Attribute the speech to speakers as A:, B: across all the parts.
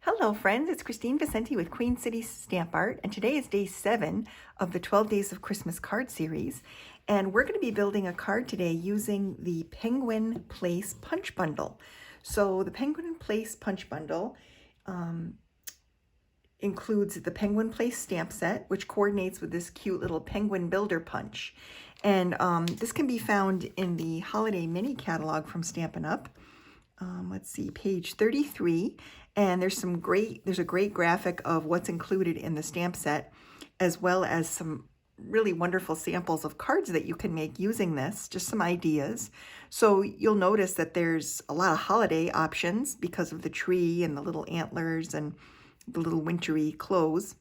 A: Hello friends, it's Kristine Vicente with Queen City Stamp Art, and today is day 7 of the 12 Days of Christmas card series, and we're going to be building a card today using the Penguin Place Punch Bundle. So the Penguin Place Punch Bundle includes the Penguin Place stamp set, which coordinates with this cute little penguin builder punch. And this can be found in the Holiday Mini Catalog from Stampin' Up. Let's see, page 33, and there's a great graphic of what's included in the stamp set, as well as some really wonderful samples of cards that you can make using this, just some ideas. So you'll notice that there's a lot of holiday options because of the tree and the little antlers and the little wintry clothes.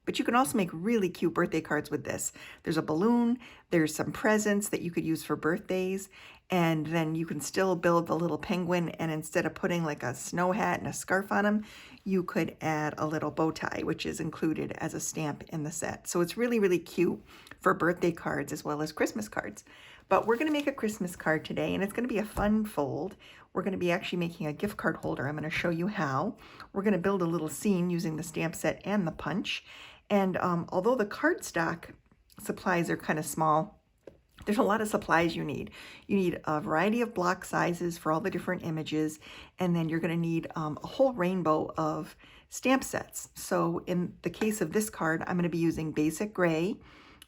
A: But you can also make really cute birthday cards with this. There's a balloon, there's some presents that you could use for birthdays, and then you can still build the little penguin, and instead of putting like a snow hat and a scarf on him, you could add a little bow tie, which is included as a stamp in the set. So it's really, really cute for birthday cards as well as Christmas cards. But we're going to make a Christmas card today, and it's going to be a fun fold. We're going to be actually making a gift card holder. I'm going to show you how. We're going to build a little scene using the stamp set and the punch. And although the cardstock supplies are kind of small, there's a lot of supplies you need. You need a variety of block sizes for all the different images, and then you're going to need a whole rainbow of stamp sets. So in the case of this card, I'm going to be using Basic Gray,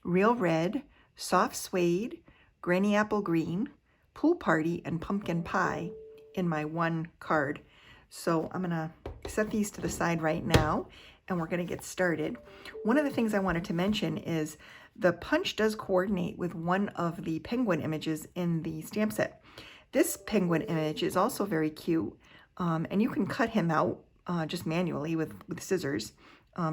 A: Real Red, Soft Suede, Granny Apple Green, Pool Party, and Pumpkin Pie in my one card. So I'm going to set these to the side right now, and we're going to get started. One of the things I wanted to mention is the punch does coordinate with one of the penguin images in the stamp set. This penguin image is also very cute, and you can cut him out just manually with scissors.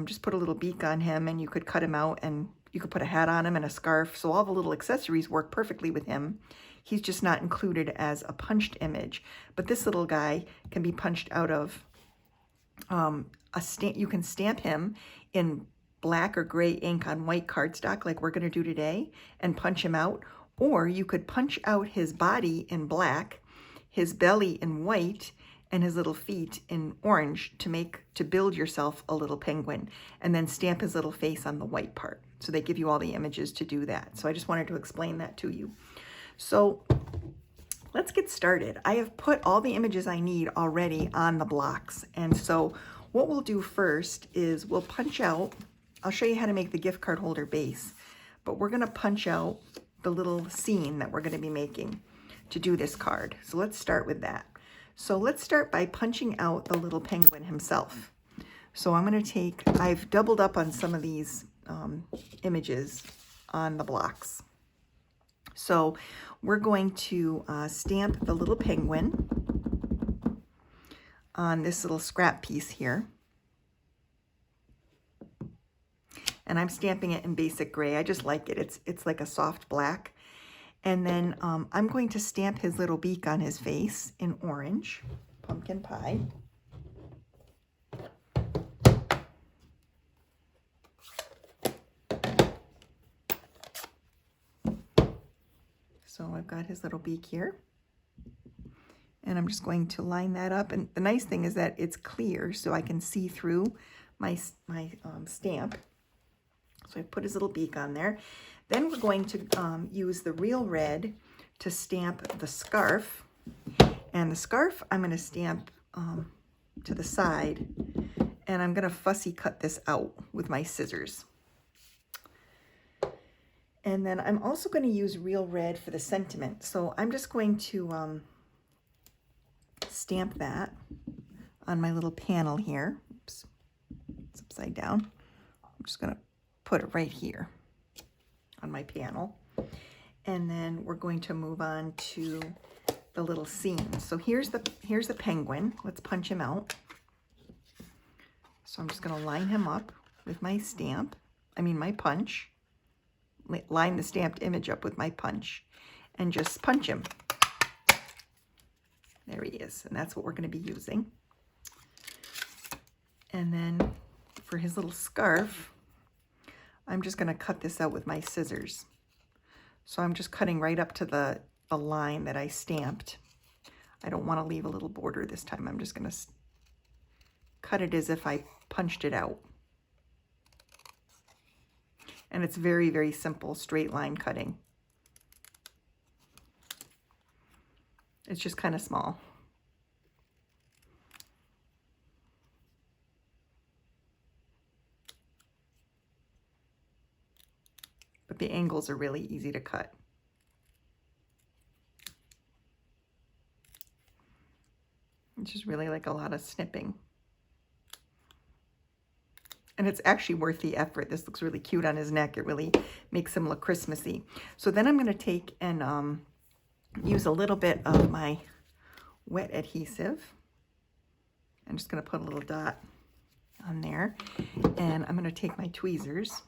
A: Just put a little beak on him, and you could cut him out, and you could put a hat on him and a scarf. So all the little accessories work perfectly with him. He's just not included as a punched image. But this little guy can be punched out of you can stamp him in black or gray ink on white cardstock like we're going to do today and punch him out, or you could punch out his body in black, his belly in white, and his little feet in orange to build yourself a little penguin, and then stamp his little face on the white part. So they give you all the images to do that. So I just wanted to explain that to you. So let's get started. I have put all the images I need already on the blocks, and so what we'll do first is we'll punch out, I'll show you how to make the gift card holder base, but we're going to punch out the little scene that we're going to be making to do this card. So let's start with that. So let's start by punching out the little penguin himself. So I'm going to I've doubled up on some of these images on the blocks. So we're going to stamp the little penguin on this little scrap piece here. And I'm stamping it in Basic Gray. I just like it. It's like a soft black. And then I'm going to stamp his little beak on his face in orange, Pumpkin Pie. So I've got his little beak here. And I'm just going to line that up. And the nice thing is that it's clear, so I can see through my stamp. So I put his little beak on there. Then we're going to use the Real Red to stamp the scarf. And the scarf I'm going to stamp to the side. And I'm going to fussy cut this out with my scissors. And then I'm also going to use Real Red for the sentiment. So I'm just going to stamp that on my little panel here. Oops, it's upside down. I'm just going to put it right here on my panel. And then we're going to move on to the little scene. So here's the penguin. Let's punch him out. So I'm just going to line him up with my my punch. Line the stamped image up with my punch and just punch him. There he is, and that's what we're going to be using. And then for his little scarf, I'm just going to cut this out with my scissors. So I'm just cutting right up to the line that I stamped. I don't want to leave a little border this time. I'm just going to cut it as if I punched it out. And it's very, very simple straight line cutting. It's just kind of small. But the angles are really easy to cut. It's just really like a lot of snipping. And it's actually worth the effort. This looks really cute on his neck. It really makes him look Christmassy. So then I'm going to take and use a little bit of my wet adhesive. I'm just going to put a little dot on there. And I'm going to take my tweezers.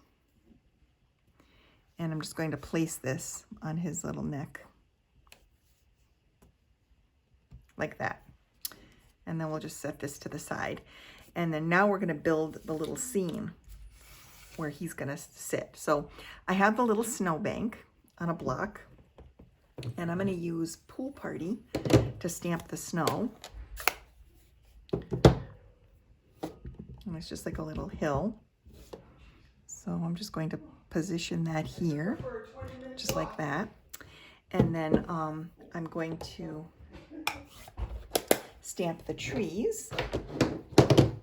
A: And I'm just going to place this on his little neck. Like that. And then we'll just set this to the side. And then now we're going to build the little scene where he's going to sit. So I have the little snowbank on a block, and I'm going to use Pool Party to stamp the snow. And it's just like a little hill. So I'm just going to position that here, just like that. And then I'm going to stamp the trees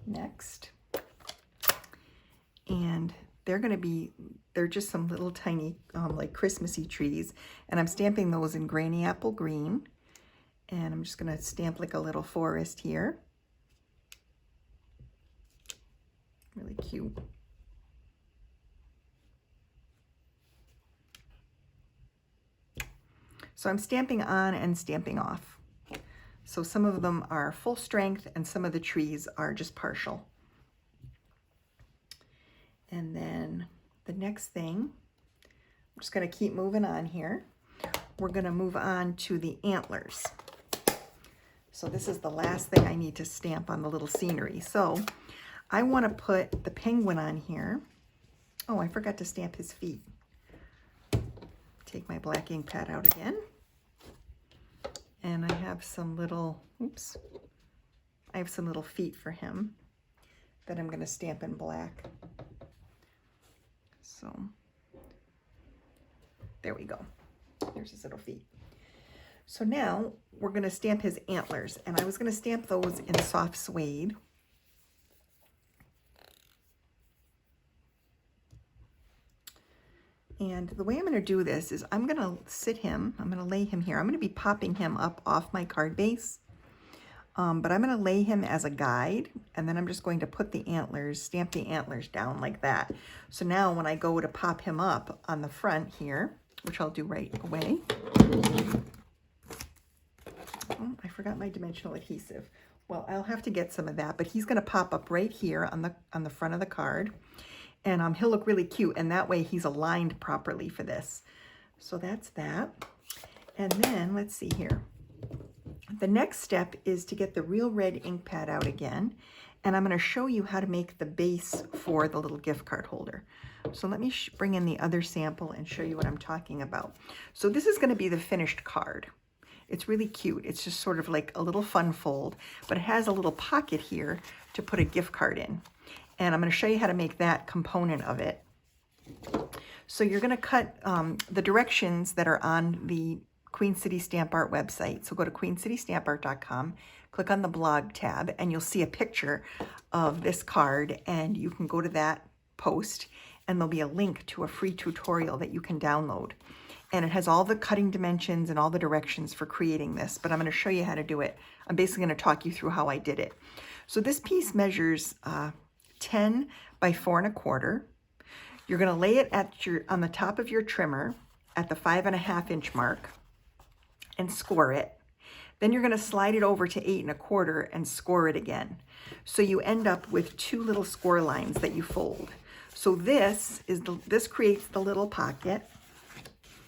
A: next. And they're just some little tiny like Christmassy trees, and I'm stamping those in Granny Apple Green. And I'm just going to stamp like a little forest here. Really cute. So I'm stamping on and stamping off. So some of them are full strength and some of the trees are just partial. And then the next thing, I'm just going to keep moving on here. We're going to move on to the antlers. So this is the last thing I need to stamp on the little scenery. So I want to put the penguin on here. Oh, I forgot to stamp his feet. Take my black ink pad out again. And I have some little, I have some little feet for him that I'm going to stamp in black. So there we go. There's his little feet. So now we're going to stamp his antlers, and I was going to stamp those in soft suede. And the way I'm going to do this is I'm going to I'm going to lay him here. I'm going to be popping him up off my card base, but I'm going to lay him as a guide, and then I'm just going to put the antlers, stamp the antlers down like that. So now when I go to pop him up on the front here, which I'll do right away. Oh, I forgot my dimensional adhesive. Well, I'll have to get some of that, but he's going to pop up right here on the front of the card. And he'll look really cute, and that way he's aligned properly for this. So that's that. And then, let's see here. The next step is to get the real red ink pad out again, and I'm going to show you how to make the base for the little gift card holder. So let me bring in the other sample and show you what I'm talking about. So this is going to be the finished card. It's really cute. It's just sort of like a little fun fold, but it has a little pocket here to put a gift card in. And I'm going to show you how to make that component of it. So you're going to cut the directions that are on the Queen City Stamp Art website. So go to queencitystampart.com, click on the blog tab, and you'll see a picture of this card. And you can go to that post, and there'll be a link to a free tutorial that you can download. And it has all the cutting dimensions and all the directions for creating this, but I'm going to show you how to do it. I'm basically going to talk you through how I did it. So this piece measures 10 by 4 1/4. You're going to lay it on the top of your trimmer at the 5.5 inch mark and score it. Then you're going to slide it over to 8 1/4 and score it again. So you end up with 2 little score lines that you fold. So this creates the little pocket,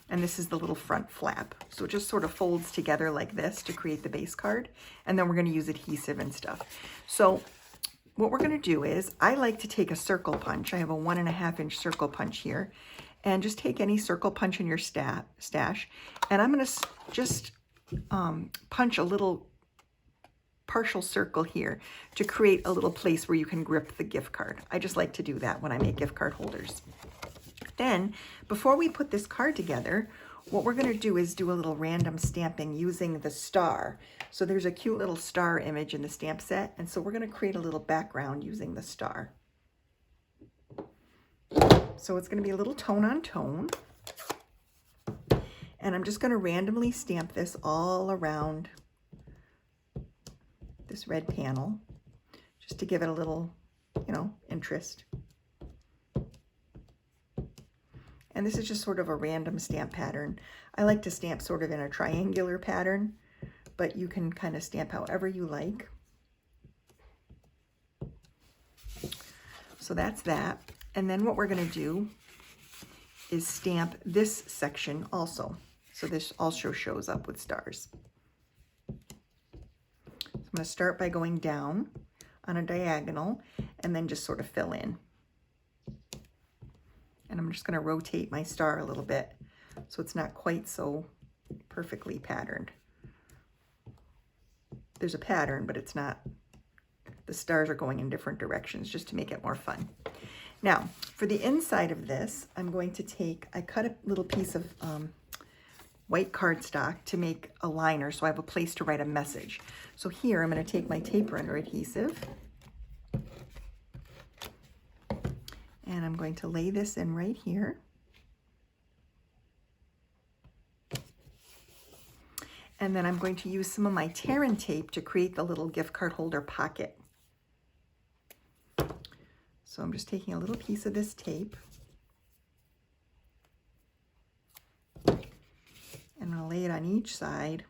A: and this is the little front flap. So it just sort of folds together like this to create the base card. And then we're going to use adhesive and stuff. So what we're going to do is, I like to take a circle punch. I have a 1.5 inch circle punch here, and just take any circle punch in your stash, and I'm going to just punch a little partial circle here to create a little place where you can grip the gift card. I just like to do that when I make gift card holders. Then, before we put this card together, what we're going to do is do a little random stamping using the star. So there's a cute little star image in the stamp set, and so we're going to create a little background using the star. So it's going to be a little tone on tone. And I'm just going to randomly stamp this all around this red panel, just to give it a little, interest. And this is just sort of a random stamp pattern. I like to stamp sort of in a triangular pattern, but you can kind of stamp however you like. So that's that. And then what we're going to do is stamp this section also. So this also shows up with stars. I'm going to start by going down on a diagonal and then just sort of fill in. And I'm just going to rotate my star a little bit so it's not quite so perfectly patterned. There's a pattern, but it's not, the stars are going in different directions just to make it more fun. Now, for the inside of this, I'm going to take, I cut a little piece of white cardstock to make a liner so I have a place to write a message. So here I'm going to take my tape runner adhesive and I'm going to lay this in right here. And then I'm going to use some of my Terran tape to create the little gift card holder pocket. So I'm just taking a little piece of this tape and I'm going to lay it on each side.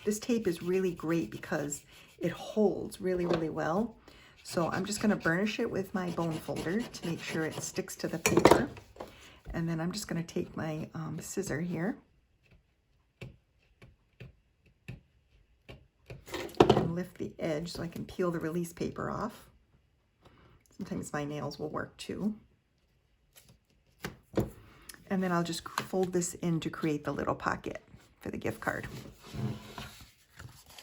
A: This tape is really great because it holds really, really well. So I'm just going to burnish it with my bone folder to make sure it sticks to the paper. And then I'm just going to take my scissor here and lift the edge so I can peel the release paper off. Sometimes my nails will work too. And then I'll just fold this in to create the little pocket for the gift card.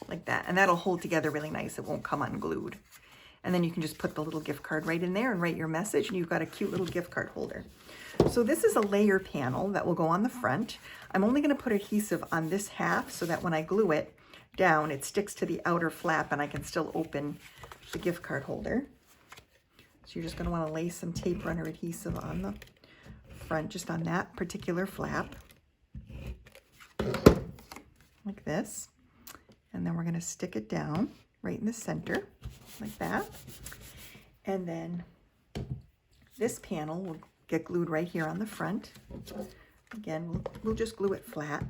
A: Like that. And that'll hold together really nice. It won't come unglued. And then you can just put the little gift card right in there and write your message and you've got a cute little gift card holder. So this is a layer panel that will go on the front. I'm only going to put adhesive on this half so that when I glue it down, it sticks to the outer flap and I can still open the gift card holder. So you're just going to want to lay some tape runner adhesive on the front, just on that particular flap, like this. And then we're going to stick it down right in the center, like that. And then this panel will get glued right here on the front. Again, we'll just glue it flat.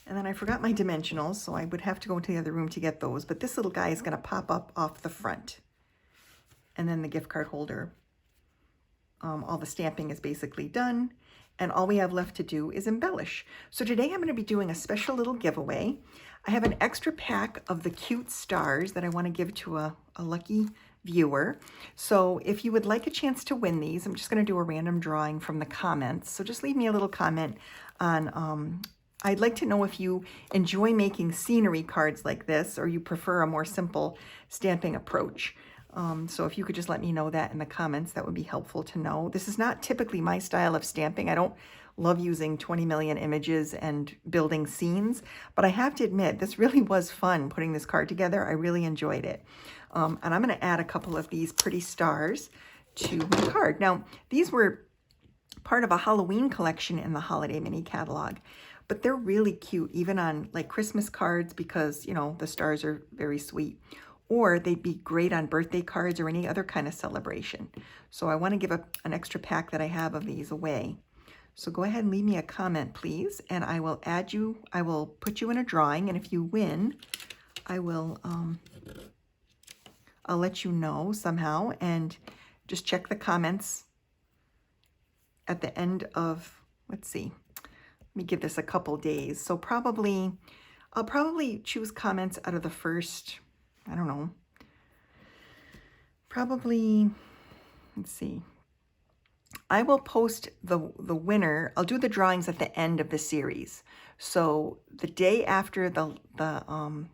A: And then I forgot my dimensionals, so I would have to go into the other room to get those. But this little guy is going to pop up off the front. And then the gift card holder. All the stamping is basically done. And all we have left to do is embellish. So today I'm going to be doing a special little giveaway. I have an extra pack of the cute stars that I want to give to a lucky viewer. So if you would like a chance to win these, I'm just going to do a random drawing from the comments. So just leave me a little comment on... I'd like to know if you enjoy making scenery cards like this or you prefer a more simple stamping approach. So if you could just let me know that in the comments, that would be helpful to know. This is not typically my style of stamping. I don't love using 20 million images and building scenes, but I have to admit, this really was fun putting this card together. I really enjoyed it. And I'm going to add a couple of these pretty stars to my card. Now, these were part of a Halloween collection in the Holiday Mini Catalog. But they're really cute, even on like Christmas cards because, you know, the stars are very sweet. Or they'd be great on birthday cards or any other kind of celebration. So I want to give an extra pack that I have of these away. So go ahead and leave me a comment, please, and I will add you. I will put you in a drawing, and if you win, I will I'll let you know somehow, and just check the comments at the end of, let's see. Let me give this a couple days. So I'll probably choose comments out of the first, I don't know, probably let's see. I will post the winner. I'll do the drawings at the end of the series. So the day after when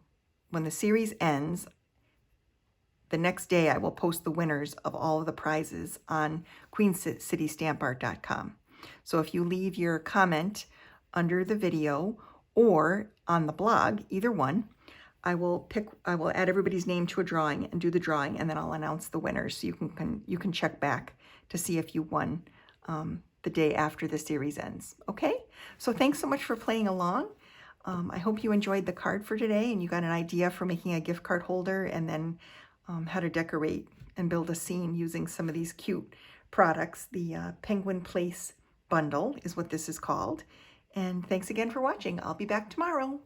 A: the series ends, the next day I will post the winners of all of the prizes on queencitystampart.com. So if you leave your comment under the video or on the blog, either one, I will add everybody's name to a drawing and do the drawing, and then I'll announce the winners so you can check back to see if you won the day after the series ends. Okay? So thanks so much for playing along. I hope you enjoyed the card for today and you got an idea for making a gift card holder, and then how to decorate and build a scene using some of these cute products. The Penguin Place bundle is what this is called. And thanks again for watching. I'll be back tomorrow.